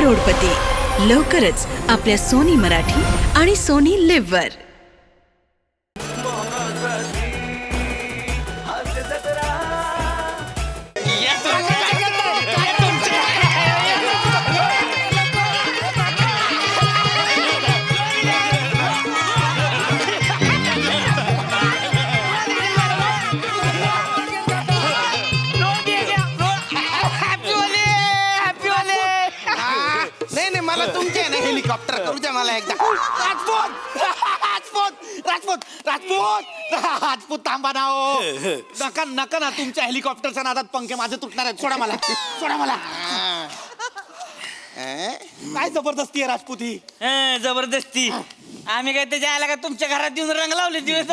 करोडपती लवकरच आपल्या सोनी मराठी आणि सोनी लिव्ह वर. मला तुमचे ना हेलिकॉप्टर करू द्या मला एकदा. राजपूत राजपूत राजपूत राजपूत राजपूत थांबा ना हो. नका नका ना तुमच्या हेलिकॉप्टरच्या नादात पंखे माझे तुटणार आहेत. सोडा मला सोडा मला. काय जबरदस्ती आहे राजपूत ही. जबरदस्ती आम्ही काय त्याच्या आला का तुमच्या घरात येऊन रंग लावले दिवस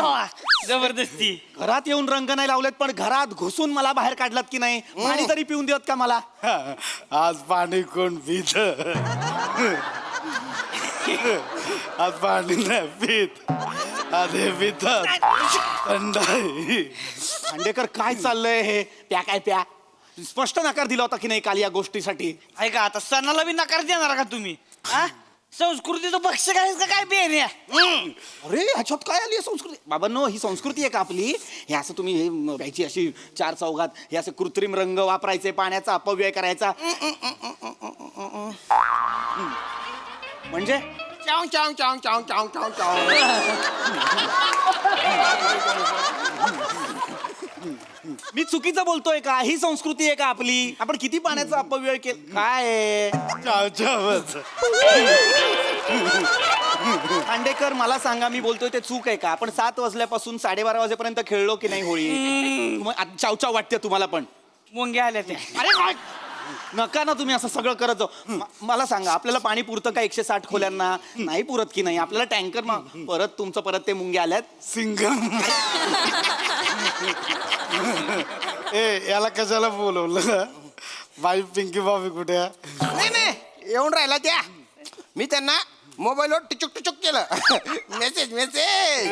जबरदस्ती. घरात येऊन रंग नाही लावलेत पण घरात घुसून मला बाहेर काढलात की नाही. पाणी तरी पिऊन देत का मला. आज पाणी कोण पित आज पाणी नाही पित आधी पितात थंडाई. खांडेकर काय चाललंय हे. प्या काय प्या. स्पष्ट नकार दिला होता की नाही काल या गोष्टीसाठी. ऐका आता सणाला बी नकार देणार का तुम्ही. संस्कृतीचं भक्ष काय का काय बेन. अरे ह्याच्यात काय आली संस्कृती. बाबांनो ही संस्कृती आहे का आपली. हे असं तुम्ही हे प्यायची अशी चार चौघात हे असं कृत्रिम रंग वापरायचे पाण्याचा अपव्यय करायचा. म्हणजे चाव चाव चाव चाव चाव चाव चाव. मी चुकीचं बोलतोय का. ही संस्कृती आहे का आपली. आपण किती पाण्याचा अपव्यय केला काय. खांडेकर मला सांगा मी बोलतोय ते चूक आहे का. आपण 7 वाजल्यापासून 12:30 वाजेपर्यंत खेळलो की नाही होळी. चाव चाव वाटते तुम्हाला पण. मुंग्या आल्या त्या. अरे काय नका ना तुम्ही असं सगळं करत जाऊ. मला सांगा आपल्याला पाणी पुरतं का 160 खोल्यांना. नाही पुरत की नाही. आपल्याला टँकर परत तुमचं परत ते मुंग्या आल्यात. सिंगम ए याला कशाला बोलवलं. बाई पिंकी भाभी कुठे आहे. नाही नाही येऊन राहिला त्या. मी त्यांना मोबाईलवर टिचुक टिचुक केलं. Message message.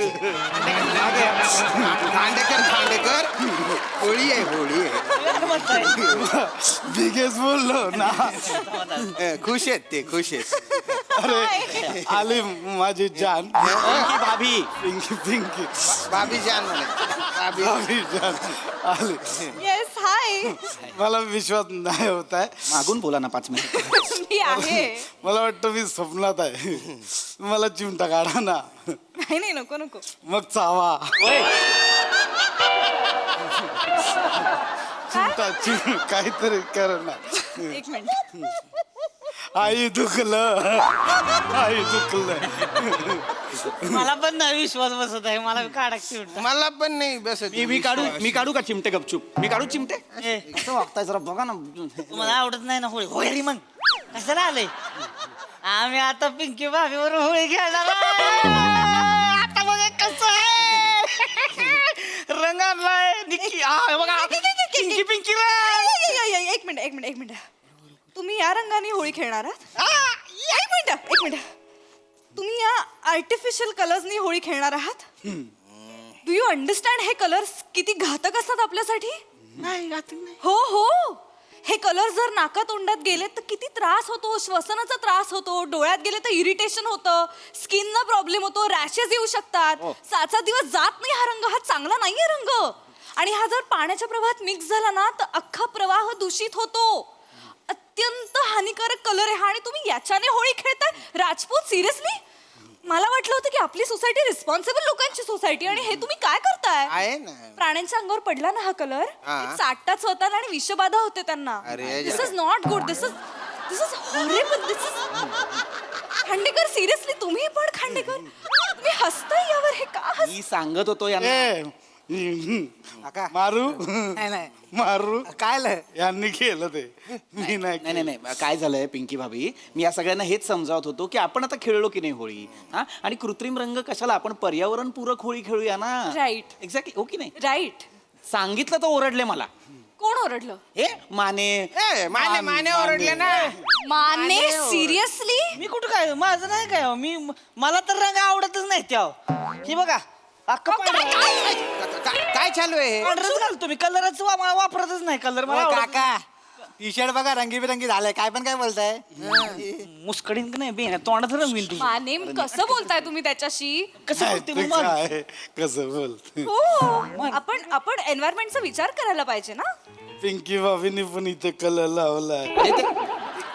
खांडेकर खांडेकर होळी आहे होळी आहे. बिगेच बोललो ना. खुश आहेत ते खुश आहेत. अरे आली माझी जान पिंकी भाभी. पिंकी पिंकी भाभी जान म्हणे भाभी. भाभी जान आली. Yes hi. मला विश्वास नाही होत आहे. मागून बोला ना 5 मिनिट. मी आहे. मला वाटतं मी स्वप्नात आहे. मला चिमटा काढा ना. नाही नाही नको नको. मग चावा चिमटा काहीतरी कर ना. एक मिनिट. आई दुखलं आई दुखलं. मला पण नाही विश्वास बसत आहे. मला काढायची मला पण नाही बसत. मी काढू का चिमटे गपचूप. मी काढू चिमटे. कसं वागताय जरा बघा ना. तुम्हाला आवडत नाही ना होळी. होळी मग कशाला आलंय. आम्ही आता पिंकी भाभीवर होळी खेळणार. आता बघा कसं आहे. रंग आणलाय निक्की. बघा पिंकी पिंकी एक मिनिट एक मिनिट एक मिनिट. तुम्ही या रंगाने होळी खेळणार आहात. एक मिनिट एक मिनिट. तुम्ही या आर्टिफिशियल कलर्सनी होळी खेळणार आहात. डू यू अंडरस्टँड हे कलर्स किती घातक असतात आपल्यासाठी. नाही घातक नाही. हो हो. हे कलर जर नाका तोंडात गेले तर किती त्रास होतो. श्वसनाचा त्रास होतो. डोळ्यात गेले तर इरिटेशन होतं. स्किनला प्रॉब्लेम होतो. रॅशेस येऊ शकतात. 7 दिवस जात नाही हा रंग. हा चांगला नाहीये रंग. आणि हा जर पाण्याच्या प्रवाहात मिक्स झाला ना तर अख्खा प्रवाह दूषित होतो. अत्यंत हानिकारक कलर आहे हा. आणि तुम्ही याच्याने होळी खेळताय. राजपूत सिरियसली. मला वाटलं होतं की आपली सोसायटी रिस्पॉन्सिबल लोकांची सोसायटी आणि हे तुम्ही काय करताय. आहे ना. प्राण्यांच्या अंगावर पडला ना हा कलर. हा. चाटतात स्वतःला आणि विषबाधा होते त्यांना. अरे, this is not good. This is horrible. This is Khandekar seriously. तुम्ही पण खांडेकर तुम्ही हसताय यावर. हे का हस. मी सांगत होतो यांना. ए मारू मारू काय यांनी केलं ते मी नाही नाही नाही नाही काय झालंय पिंकी भाभी. मी या सगळ्यांना हेच समजावत होतो की आपण आता खेळलो की नाही होळी. हा आणि कृत्रिम रंग कशाला. आपण पर्यावरण पूरक होळी खेळूया ना. Right exactly. हो की नाही. राईट. सांगितलं तर ओरडले मला. कोण ओरडलं. हे माने माने माने ओरडले ना. माने सिरियसली. मी कुठं काय माझं नाही काय. मी मला तर रंग आवडतच नाही त्या. हे बघा अख्खा काय चालू आहे. पांढरच घालतो मी. कलरच वापरतच नाही. कलर मला आवडत काका टी शर्ट बघा रंगीबिरंगी झालंय काय पण काय बोलताय मुस्कडीन नाही बे तोंडात रंगवीन तुझी मानेम कसं बोलताय तुम्ही त्याच्याशी कसं काय बोलते ते मग काय कसं बोलते हो आपण एन्व्हायरमेंटचा विचार करायला पाहिजे ना. पिंकी भाभीने पण इथे कलर लावलाय.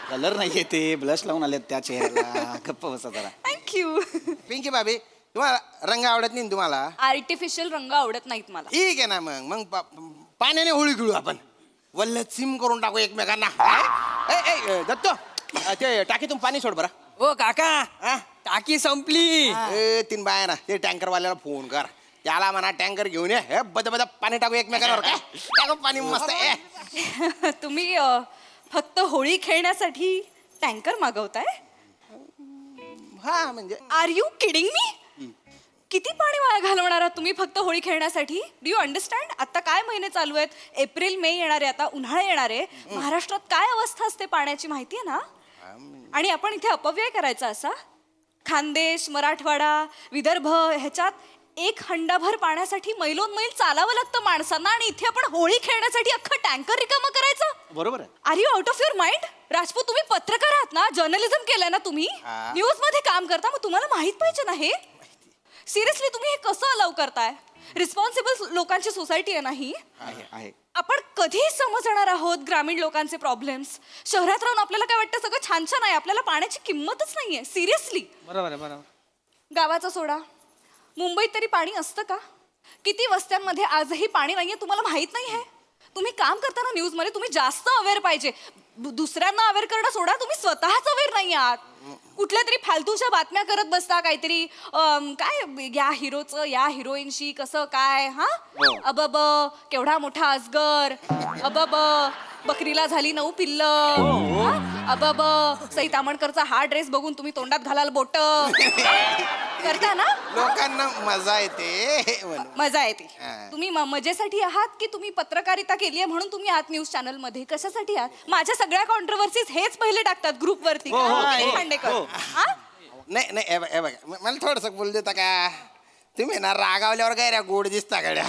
कलर नाहीये ते ब्लश लावून आले त्या चेहऱ्याला गप्प बसा जरा. थँक्यू. पिंकी भाभी तुम्हाला रंग आवडत नाही ना तुम्हाला? आर्टिफिशियल रंग आवडत नाहीत मला. ठीक आहे ना मग पाण्याने होळी खेळू आपण. वल्ल सिम करून टाकू एकमेकांना. काय? ए दत्तो ते टाकीतून पाणी सोड बरं. ओ काका हा? टाकी संपली. ए 3 बाया ना ते टँकरवाल्याला फोन कर. त्याला म्हणा टँकर घेऊन ये. हे बद पाणी टाकू एकमेकांवर. काय टाकू पाणी मस्त. तुम्ही फक्त होळी खेळण्यासाठी टँकर मागवताय? हा म्हणजे आर यू किडिंग मी? किती पाणी वाया घालवणार आहात तुम्ही फक्त होळी खेळण्यासाठी? Do you understand? आता काय महिने चालू आहेत? एप्रिल मे येणार आहे, आता उन्हाळा येणार आहे. महाराष्ट्रात काय अवस्था असते पाण्याची माहिती आहे ना? आणि आपण इथे अपव्यय करायचा असा? खानदेश, मराठवाडा, विदर्भ ह्याच्यात 1 हंडाभर पाण्यासाठी मैलोन मैल चालावं लागतं माणसांना आणि इथे आपण होळी खेळण्यासाठी अख्खं टँकर रिकामं करायचं? बरोबर आहे. Are you out of your mind? Rajput तुम्ही पत्रकार आहात ना, जर्नलिझम केलंय ना तुम्ही, न्यूज मध्ये काम करता, मग तुम्हाला माहित पाहिजे ना हे. सिरियसली तुम्ही हे कसं अलाव करताय? रिस्पॉन्सिबल लोकांची सोसायटी आहे ना ही. आहे आपण कधी समजणार आहोत ग्रामीण लोकांचे प्रॉब्लेम्स? शहरात राहून आपल्याला काय वाटतं सगळं छान छान आहे, आपल्याला पाण्याची किंमतच नाहीये. सिरियसली. बरोबर आहे बरोबर. गावाचा सोडा, मुंबईत तरी पाणी असतं का? किती वस्त्यांमध्ये आजही पाणी नाहीये तुम्हाला माहित नाही आहे? तुम्ही काम करताना न्यूजमध्ये तुम्ही जास्त अवेअर पाहिजे. दुसऱ्यांना अवेअर करणं सोडा, तुम्ही स्वतःच अवेअर नाही आहात. कुठल्या तरी फालतूच्या बातम्या करत बसता काहीतरी, काय या हिरोचं या हिरोईनशी कसं काय. हा अबब केवढा मोठा अजगर, अबब बकरीला झाली 9 पिल्ल, अबब सई तामणकरचा हा ड्रेस बघून तुम्ही तोंडात घालाल बोट करता ना. लोकांना मजा येते म्हणून. मजा येते. हा. तुम्ही मजेसाठी आहात की तुम्ही पत्रकारिता केली आहे म्हणून तुम्ही आहात न्यूज चॅनल मध्ये? कशासाठी आहात? माझ्या सगळ्या कॉन्ट्रोवर्सीज हेच पहिले टाकतात ग्रुप वरती. खांडेकर नाही हे बघा मला थोडस बोल देता का? तुम्ही ना रागावल्यावर काय रे गोड दिसता गड्या.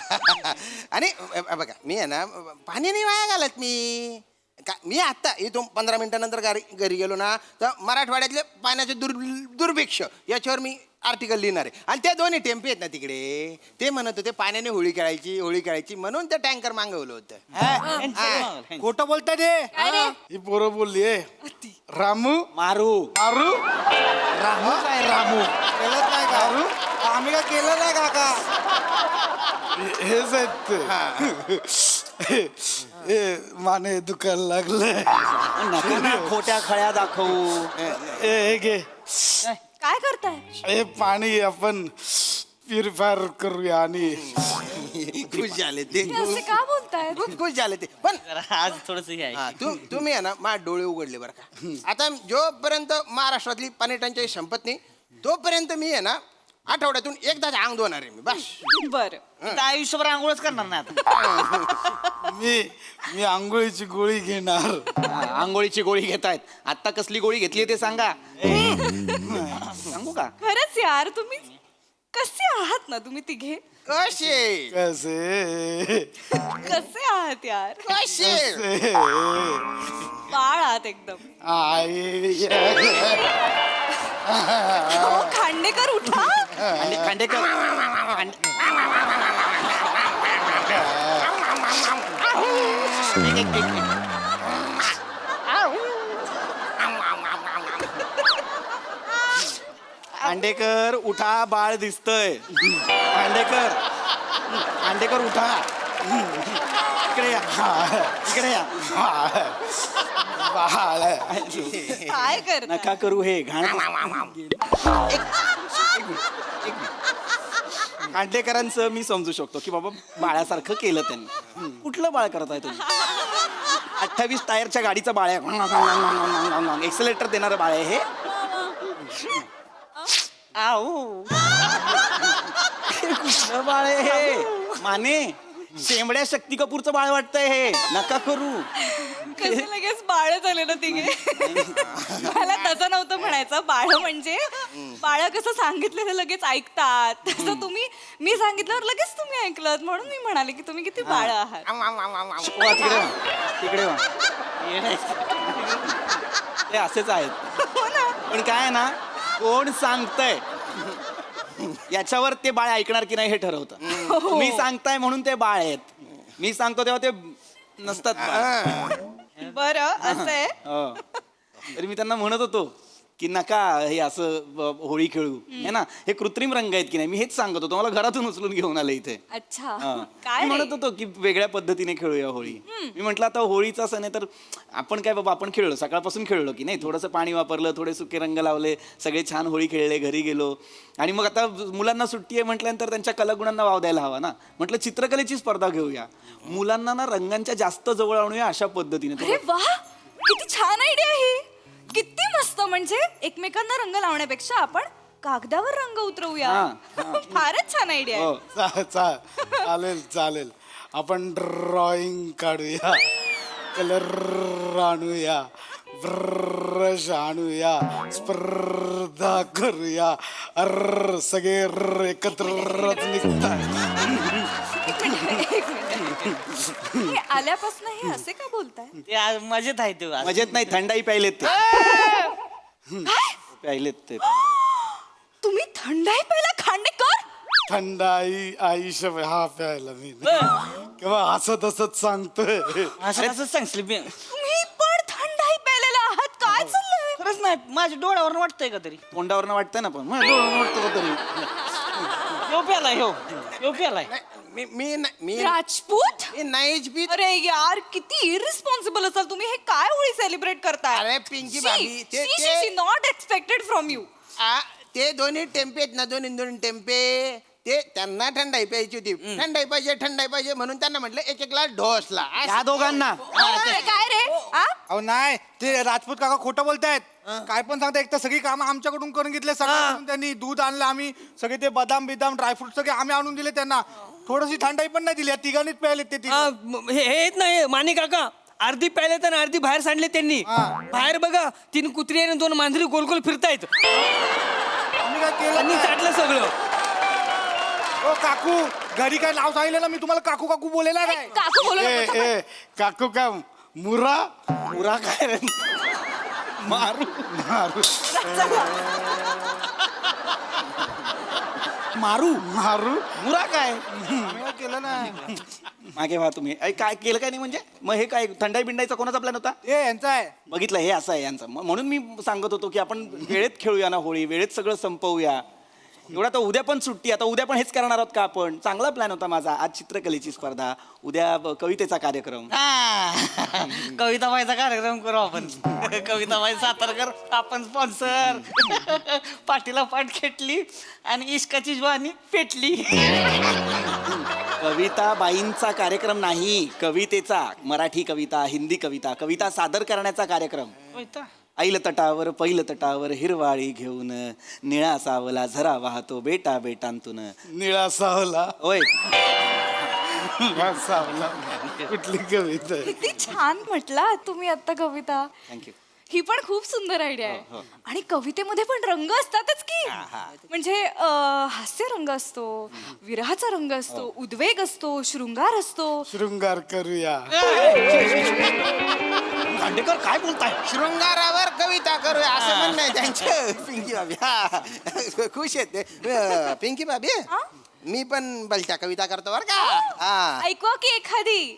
आणि बघा मी आहे ना पाणी नाही वाया घालत मी आता इथून 15 मिनिटानंतर घरी गेलो ना तर मराठवाड्यातले पाण्याचे दुर्भिक्ष याच्यावर मी आर्टिकल लिहिणार आहे. आणि त्या दोन्ही टेम्पे आहेत ना तिकडे, ते म्हणत होते पाण्याने होळी खेळायची म्हणून ते टँकर मागवलं होतं. खोटं बोलताय ते. ही पोरं बोलली रामू मारू आरू रामू काय रामू केलं काय का? आम्ही काय केलं नाही काका. हेच आहेत ते. ए माने दुखायला लागलंय. नका ना खोट्या खळ्या दाखवू. हे घे. काय करताय? हे पाणी आपण प्युरिफायर करूया. आणि खुश झाले ते. हे असे का बोलताय? खूप खुश झाले ते. पण आज थोडस हे आहे. हा, तुम्ही आहे ना माझे डोळे उघडले बरं का. आता जोपर्यंत महाराष्ट्रातली पाणी टंचाई संपत नाही तोपर्यंत मी आहे ना आठवड्यातून एकदाच अंग धुणार आहे मी बस. बरं. इथं आयुष्यभर आंघोळच करणार नाही आता. मी आंघोळीची गोळी घेणार. आंघोळीची गोळी घेतायत. आता कसली गोळी घेतली ते सांगा. सांगू का? खरंच यार, तुम्ही कसे आहात ना तुम्ही तिघे? कसे कसे आहात यार? कसे बाळ आहात एकदम. अहो, खांडेकर उठा. खांडेकर खांडेकर उठा, बाळ दिसतय. खांडेकर उठा. इकडे या. इकडे या. बाळ काय करता? नका करू हे घाण. खांडेकरांचं मी समजू शकतो की बाबा बाळासारखं केलं त्यांनी. कुठलं बाळ करत आहे तुम्ही? 28 टायरच्या गाडीचं बाळ आहे. एक्सेलेटर देणारं बाळ आहे हे. आऊ कुठलं बाळ आहे हे? माने शेंबड्या शक्ती कपूरचं बाळ वाटतंय हे. नका करू. कसे लगेच बाळ झाले ना तिघे? मला तसं नव्हतं म्हणायचं. बाळ म्हणजे बाळ कसं सांगितलेलं लगेच ऐकतात, तसं तुम्ही मी सांगितल्यावर लगेच तुम्ही ऐकलं म्हणून मी म्हणाले की तुम्ही किती बाळ आहात. वा, तिकडे वा. तिकडे वा. ते असेच आहेत पण काय आहे ना कोण सांगतंय याच्यावर ते बाळ ऐकणार की नाही हे ठरवतं मी सांगताय म्हणून ते बाळ आहेत मी सांगतो तेव्हा ते नसतात बाळ. बरं असं आहे हो. तरी मी त्यांना म्हणत होतो की नका हे असं होळी खेळू है ना हे कृत्रिम रंग आहेत की नाही मी हेच सांगत होतो मला घरातून उचलून घेऊन आले इथे अच्छा हा. काय मी रे? म्हणत होतो की वेगळ्या पद्धतीने खेळूया होळी मी म्हटलं आता होळीचा सण आहे तर आपण काय बाबा आपण खेळलो सकाळपासून खेळलो की नाही थोडंसं पाणी वापरलं थोडे सुके रंग लावले सगळे छान होळी खेळले घरी गेलो आणि मग आता मुलांना सुट्टी आहे म्हटल्यानंतर त्यांच्या कलागुणांना वाव द्यायला हवा ना म्हटलं चित्रकलेची स्पर्धा घेऊया मुलांना ना रंगांच्या जास्त जवळ आणूया अशा पद्धतीने अरे वा किती छान आयडिया ही किती मस्त म्हणजे एकमेकांना रंग लावण्यापेक्षा आपण कागदावर रंग उतरवूया फारच छान आयडिया हो. चालेल चालेल आपण ड्रॉइंग काढूया कलर आणूया ब्रश आणूया स्पर्धा करूया सगळे एकत्रच निघतात हे आल्यापासून हे असे का बोलताय ते आज मजेत आहे ते आज. मजेत नाही थंडाई प्यायलेत ते प्यायलेत ते तुम्ही थंडाई पहिला खांडेकर थंडाई आयुष्य हा प्यायला मी किंवा हसत हसत सांगतोय असं असं सांगशील मी तुम्ही पण थंडाई प्यायलेला आहात काय चाललंय खरंच नाही माझ्या डोळ्यावर वाटतंय का तरी तोंडावरनं वाटतंय ना पण मला डोळ्यावरनं वाटतं का तरी ह्यो प्यालाय ह्यो प्यालाय मी राजपूत नाहीच पीत अरे यार किती इरिस्पॉन्सिबल असाल तुम्ही हे काय होळी सेलिब्रेट करताय अरे, पिंकी भाभी, ते- नॉट एक्सपेक्टेड फ्रॉम यू ते दोन्ही टेम्पे आहेत ना दोन्ही टेम्पे ते त्यांना थंडाई प्यायची होती थंडाई पाहिजे म्हणून त्यांना म्हटलं एक ग्लास ढोसला ह्या दोघांना काय रे आ? अहो नाही ते राजपूत काका खोटं बोलतायत काय पण सांगता एक तर सगळी कामं आमच्याकडून करून घेतले सगळं त्यांनी दूध आणलं आम्ही सगळे ते बदाम बिदाम ड्रायफ्रूट सगळे आम्ही आणून दिले त्यांना थोडीशी थंडाई पण नाही दिली या तिघांनीच प्यायले ते तिघं. हे नाही माने काका अर्धी प्यायले तर अर्धी बाहेर सांडले त्यांनी बाहेर बघा 3 कुत्री आणि 2 मांजरी गोल गोल फिरतायत आम्ही काय केलं त्यांनी नाही. चाटलं सगळं ओ काकू घरी काय नाव सांगितलं ना मी तुम्हाला काकू काकू बोलेला काय काकू बोलू नको. ए काकू का मुरा पुरा काय रे? मारू मारू मारू मारू मुरा काय आम्ही काय केलं नाही मागे व्हा तुम्ही काय केलं काय नाही म्हणजे मग हे काय थंडाई बिंडाईचा कोणाचा प्लॅन होता ए यांचा आहे बघितलं हे असं आहे यांचं म्हणून मी सांगत होतो की आपण वेळेत खेळूया ना होळी वेळेत सगळं संपवूया एवढा तर उद्या पण सुट्टी आता उद्या पण हेच करणार आहोत का आपण चांगला प्लॅन होता माझा आज चित्रकलेची स्पर्धा उद्या कवितेचा कार्यक्रम कविताबाईचा कार्यक्रम करू आपण कविताबाई सातारकर आपण स्पॉन्सर पाठीला पाठ खेटली आणि इश्काची ज्वानी पेटली कविता बाईंचा कार्यक्रम नाही कवितेचा मराठी कविता हिंदी कविता कविता सादर करण्याचा कार्यक्रम कविता ऐल तटावर पैल तटावर हिरवाळी घेऊन निळा सावला झरा वाहतो बेटा बेटांतून निळा सावला होय सावला कुठली कविता आहे? किती छान म्हटला तुम्ही आता कविता थँक्यू ही पण खूप सुंदर आयडिया आहे आणि कवितेमध्ये पण रंग असतातच की म्हणजे हास्य रंग असतो विरहाचा रंग असतो उद्वेग असतो शृंगार असतो शृंगार करूया खांडेकर काय बोलताय शृंगारावर कविता करूया असं म्हणणं आहे त्यांचं पिंकी भाभी हा खुश आहेत ते पिंकी भाभी मी पण बलच्या कविता करतो बरं का हा ऐकवा की एखादी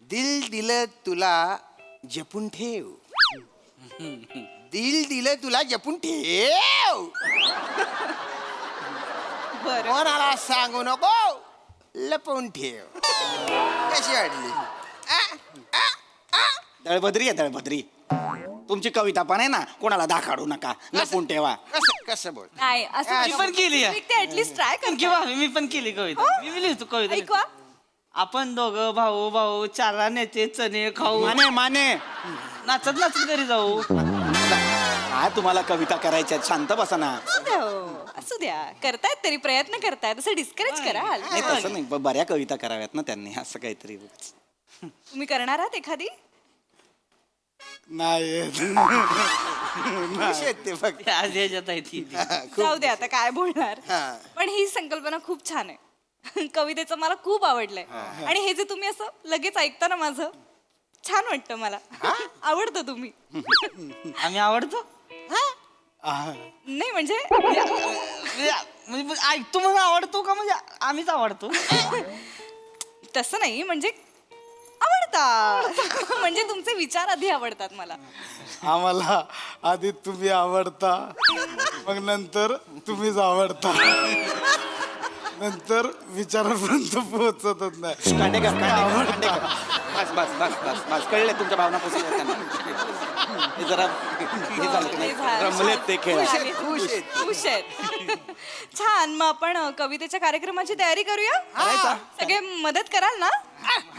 दिल दिलं तुला जपून ठेव दिल दिलं तुला जपून ठेव बरं कोणाला सांगू नको लपवून ठेव कशी वाटली दळभद्री आहे दळभद्री तुमची कविता पण आहे ना कोणाला दाखाडू नका लपून ठेवा कसं कसं बोल नाही असं मी पण केली आहे. ते ऍटलीस्ट ट्राय कर पिंकी भाभी मी पण केली कविता मी लिहितो कविता ऐकवा आपण दोघं भाऊ भाऊ चारा नेते चणे खाऊ माने माने नाचत नाचत घरी जाऊ काय तुम्हाला कविता करायच्या आहेत? शांत बसा ना असू द्या हो, असू द्या करतायत तरी प्रयत्न करतायत असं डिस्करेज कराल नाही तसं नाही बऱ्या कविता कराव्यात ना त्यांनी असं काहीतरी तुम्ही करणार आहात एखादी नाही येत. खुश आहेत ते फक्त आज याच्यात आहे ती जाऊ दे आता काय बोलणार हा. पण ही संकल्पना खूप छान आहे कवितेचं मला खूप आवडलंय आणि हे जे तुम्ही असं लगेच ऐकता ना माझं छान वाटतं मला आवडतं तुम्ही आम्ही आवडतो नाही म्हणजे म्हणजे ऐकतो म्हणून आवडतो का म्हणजे आम्हीच आवडतो तसं नाही म्हणजे आवडतात म्हणजे तुमचे विचार आधी आवडतात मला आम्हाला आधी तुम्ही आवडता मग नंतर तुम्हीच आवडता नंतर विचारापर्यंत पोहोचतच नाही खांडेकर खांडेकर बस बस बस बस बस कळले तुमच्या भावना पोचल्या त्यांना हे जरा हे झालं की नाही? रमलेत ते खेळ खुश आहेत छान मग आपण कवितेच्या कार्यक्रमाची तयारी करूया सगळे मदत कराल ना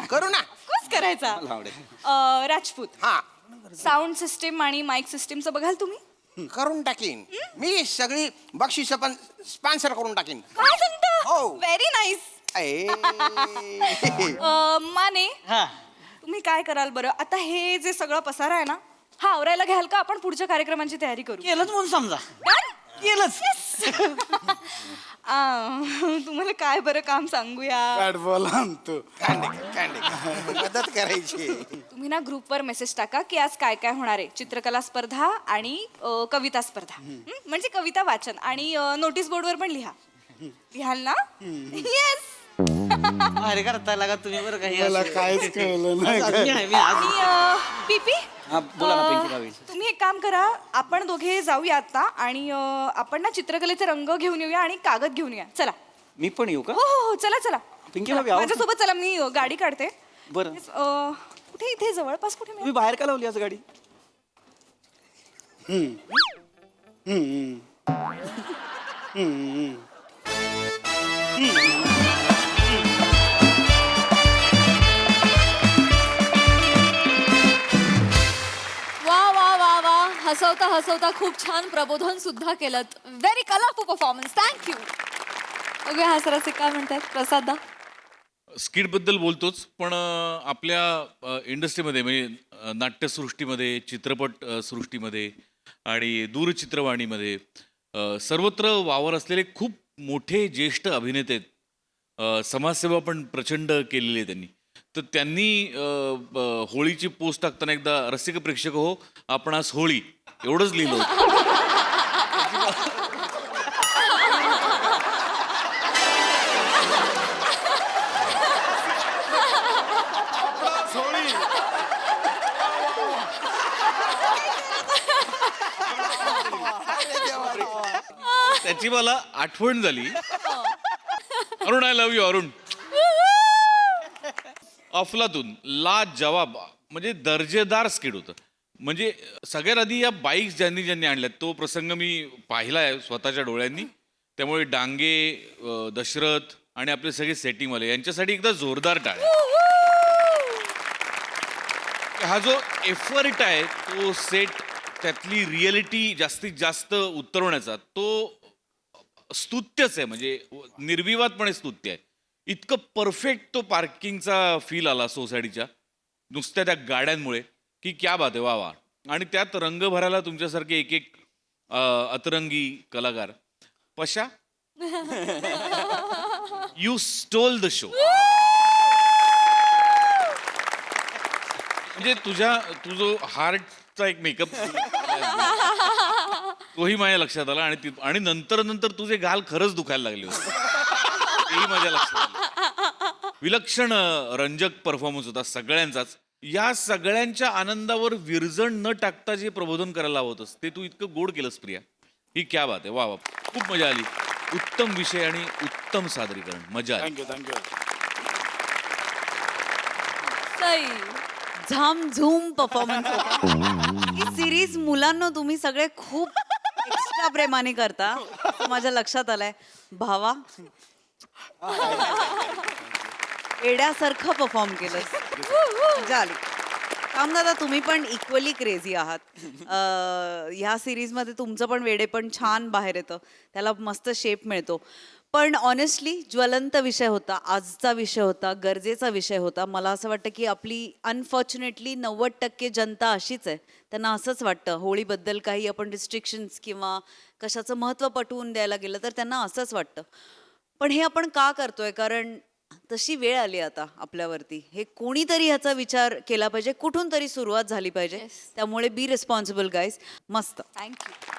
करू ना कोच करायचा मला आवडेल. राजपूत हा साऊंड सिस्टीम आणि माईक सिस्टीमचं बघाल तुम्ही करून टाकीन मी सगळी बक्षिस पण स्पॉन्सर करून टाकीन काय सांगता हो. व्हेरी नाईस ए. माने हा तुम्ही काय कराल बरं आता हे जे सगळं पसारा आहे ना हा आवरायला घ्याल का आपण पुढच्या कार्यक्रमांची तयारी करू केलंच म्हणून समजा केलंच तुम्हाला काय बरं काम सांगूया बॅट बॉल आणतो खांडेकर मदत करायची तुम्ही ना ग्रुपवर मेसेज टाका की आज काय काय होणार आहे चित्रकला स्पर्धा आणि कविता स्पर्धा म्हणजे कविता वाचन आणि नोटीस बोर्डवर पण लिहाल ना येस अरे करता लागा तुम्ही बरं काही मला काहीच कळलं नाही काय. आणि पीपी हा, बोला ना पिंकी भाभी. तुम्ही एक काम करा आपण दोघे जाऊया आता आणि आपण ना चित्रकलेचे रंग घेऊन येऊया आणि कागद घेऊन येऊया चला मी पण येऊ का हो हो हो चला चला पिंकी भाभी आहो. माझ्यासोबत चला मी गाडी काढते बरं कुठे इथे जवळपास कुठे मिळेल? तुम्ही बाहेर का लावली आज गाडी वा वा वा वा हसवता हसवता खूप छान प्रबोधन सुद्धा केलं व्हेरी कलरफुल परफॉर्मन्स थँक्यू बघूया हा सरासे काय म्हणतात प्रसादा स्किटबद्दल बोलतोच पण आपल्या इंडस्ट्रीमध्ये म्हणजे नाट्यसृष्टीमध्ये चित्रपट सृष्टीमध्ये आणि दूरचित्रवाणीमध्ये सर्वत्र वावर असलेले खूप मोठे ज्येष्ठ अभिनेते आहेत समाजसेवा पण प्रचंड केलेली आहे त्यांनी तर त्यांनी होळीची पोस्ट टाकताना एकदा रसिक प्रेक्षक हो आपणास होळी एवढंच लिहिलं होतं त्याची मला आठवण झाली Arun I love you Arun अफलातून ला जवाब म्हणजे दर्जेदार स्किट होतं म्हणजे सगळ्यात आधी या बाईक्स ज्यांनी आणल्यात तो प्रसंग मी पाहिला आहे स्वतःच्या डोळ्यांनी त्यामुळे डांगे दशरथ आणि आपले सगळे सेटिंगवाले यांच्यासाठी एकदा जोरदार टाळ हा जो एफर्ट आहे तो सेट त्यातली रिअलिटी जास्तीत जास्त उतरवण्याचा तो स्तुत्यच आहे म्हणजे निर्विवादपणे स्तुत्य आहे इतकं परफेक्ट तो पार्किंगचा फील आला सोसायटीच्या नुसत्या त्या गाड्यांमुळे की क्या बात आहे वा वा आणि त्यात रंग भरायला तुमच्यासारखे एक एक अतरंगी कलाकार पशा यू स्टोल द शो म्हणजे तुझं हार्टचा एक मेकअप तोही माझ्या लक्षात आला आणि नंतर तुझे गाल खरंच दुखायला लागले होते तेही माझ्या लक्षात आलं विलक्षण रंजक परफॉर्मन्स होता सगळ्यांचाच या सगळ्यांच्या आनंदावर विरजण न टाकता जे प्रबोधन करायला हवं होतंस ते तू इतकं गोड केलंस प्रिया ही क्या बात आहे वा वा खूप मजा आली उत्तम विषय आणि उत्तम सादरीकरण मजा आली थँक्यू सई झामझूम परफॉर्मन्स होता ही सिरीज मुलांना तुम्ही सगळे खूप एक्स्ट्रा प्रेमाने करता असं माझ्या लक्षात आलंय भावा एड्यासारखं परफॉर्म केलं मजा आली कामदादा तुम्ही पण इक्वली क्रेझी आहात ह्या सिरीजमध्ये तुमचं पण वेडे पण छान बाहेर येतं त्याला मस्त शेप मिळतो पण ऑनेस्टली ज्वलंत विषय होता आजचा विषय होता गरजेचा विषय होता मला असं वाटतं की आपली अनफॉर्च्युनेटली 90% जनता अशीच आहे त्यांना असंच वाटतं होळीबद्दल काही आपण रिस्ट्रिक्शन्स किंवा कशाचं महत्त्व पटवून द्यायला गेलं तर त्यांना असंच वाटतं पण हे आपण का करतोय कारण तशी वेळ आली आता आपल्यावरती. हे कोणीतरी ह्याचा विचार केला पाहिजे, कुठून तरी सुरुवात झाली पाहिजे. त्यामुळे बी रिस्पॉन्सिबल गाईज. मस्त. थँक्यू